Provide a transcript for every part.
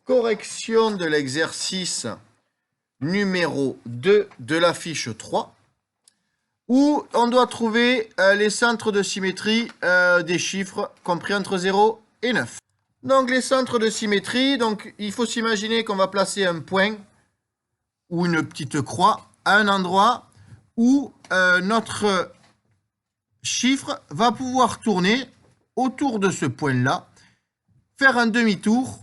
correction de l'exercice numéro 2 de la fiche 3, où on doit trouver les centres de symétrie des chiffres compris entre 0 et 9. Donc les centres de symétrie, donc il faut s'imaginer qu'on va placer un point ou une petite croix à un endroit où notre chiffre va pouvoir tourner autour de ce point-là, faire un demi-tour,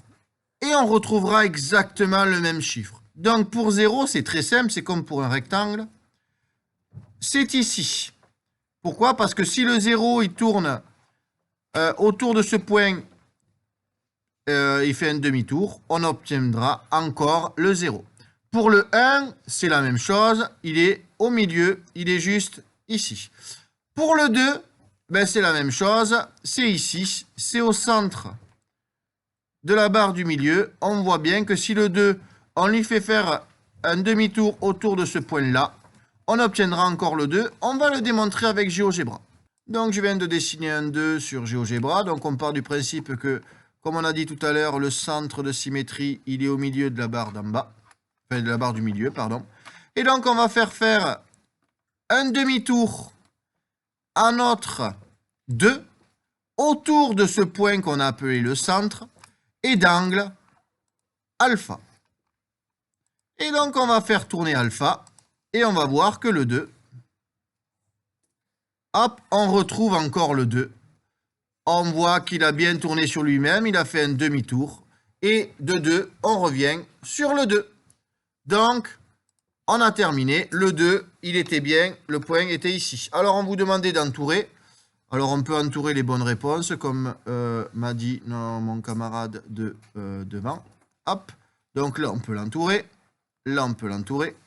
et on retrouvera exactement le même chiffre. Donc pour 0, c'est très simple, c'est comme pour un rectangle. C'est ici. Pourquoi? Parce que si le 0, il tourne autour de ce point, il fait un demi-tour, on obtiendra encore le 0. Pour le 1, c'est la même chose, il est au milieu, il est juste ici. Pour le 2, ben c'est la même chose, c'est ici, c'est au centre de la barre du milieu. On voit bien que si le 2, on lui fait faire un demi-tour autour de ce point-là, on obtiendra encore le 2. On va le démontrer avec GeoGebra. Donc je viens de dessiner un 2 sur GeoGebra. Donc on part du principe que, comme on a dit tout à l'heure, le centre de symétrie, il est au milieu de la barre d'en bas. Enfin, de la barre du milieu, pardon. Et donc on va faire un demi-tour à notre 2 autour de ce point qu'on a appelé le centre et d'angle alpha. Et donc on va faire tourner alpha et on va voir que le 2, hop, on retrouve encore le 2. On voit qu'il a bien tourné sur lui-même, il a fait un demi-tour. Et de 2, on revient sur le 2. Donc, on a terminé. Le 2, il était bien, le point était ici. Alors, on vous demandait d'entourer. Alors, on peut entourer les bonnes réponses, comme m'a dit mon camarade de devant. Hop. Donc là, on peut l'entourer. Là, on peut l'entourer.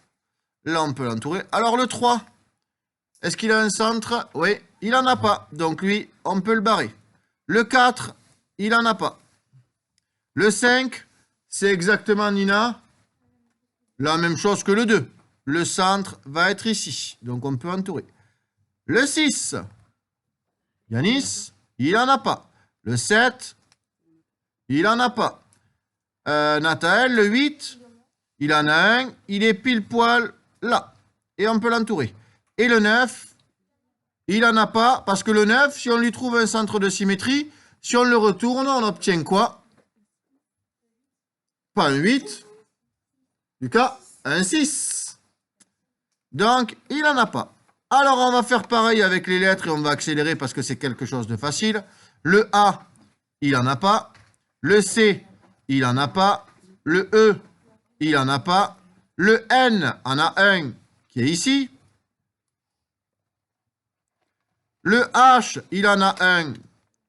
Là, on peut l'entourer. Alors, le 3, est-ce qu'il a un centre? Oui, il n'en a pas. Donc, lui, on peut le barrer. Le 4, il n'en a pas. Le 5, c'est exactement, Nina, la même chose que le 2. Le centre va être ici. Donc, on peut entourer. Le 6, Yanis, il n'en a pas. Le 7, il n'en a pas. Nathaël, le 8, il en a un. Il est pile poil là. Et on peut l'entourer. Et le 9, il n'en a pas. Parce que le 9, si on lui trouve un centre de symétrie, si on le retourne, on obtient quoi? Pas un 8. Lucas, un 6. Donc, il n'en a pas. Alors, on va faire pareil avec les lettres et on va accélérer parce que c'est quelque chose de facile. Le A, il n'en a pas. Le C, il n'en a pas. Le E, il n'en a pas. Le N en a un qui est ici. Le H, il en a un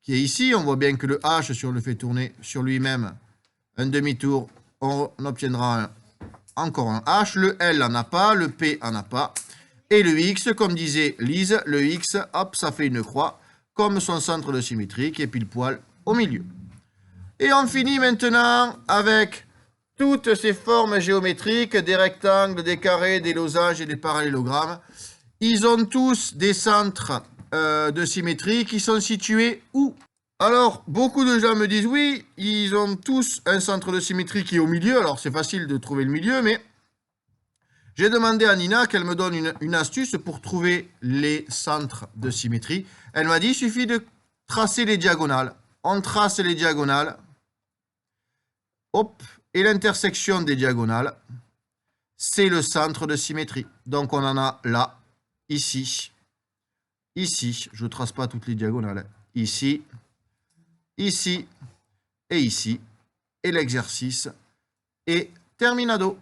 qui est ici. On voit bien que le H, si on le fait tourner sur lui-même, un demi-tour, on obtiendra encore un H. Le L n'en a pas. Le P n'en a pas. Et le X, comme disait Lise, le X, hop, ça fait une croix, comme son centre de symétrie qui est pile poil au milieu. Et on finit maintenant avec toutes ces formes géométriques, des rectangles, des carrés, des losanges et des parallélogrammes. Ils ont tous des centres de symétrie qui sont situés où? Alors, beaucoup de gens me disent, oui, ils ont tous un centre de symétrie qui est au milieu. Alors, c'est facile de trouver le milieu, mais j'ai demandé à Nina qu'elle me donne une astuce pour trouver les centres de symétrie. Elle m'a dit, il suffit de tracer les diagonales. On trace les diagonales. Hop, et l'intersection des diagonales, c'est le centre de symétrie. Donc, on en a là, ici, ici. Je ne trace pas toutes les diagonales. Ici, ici et ici. Et l'exercice est terminado.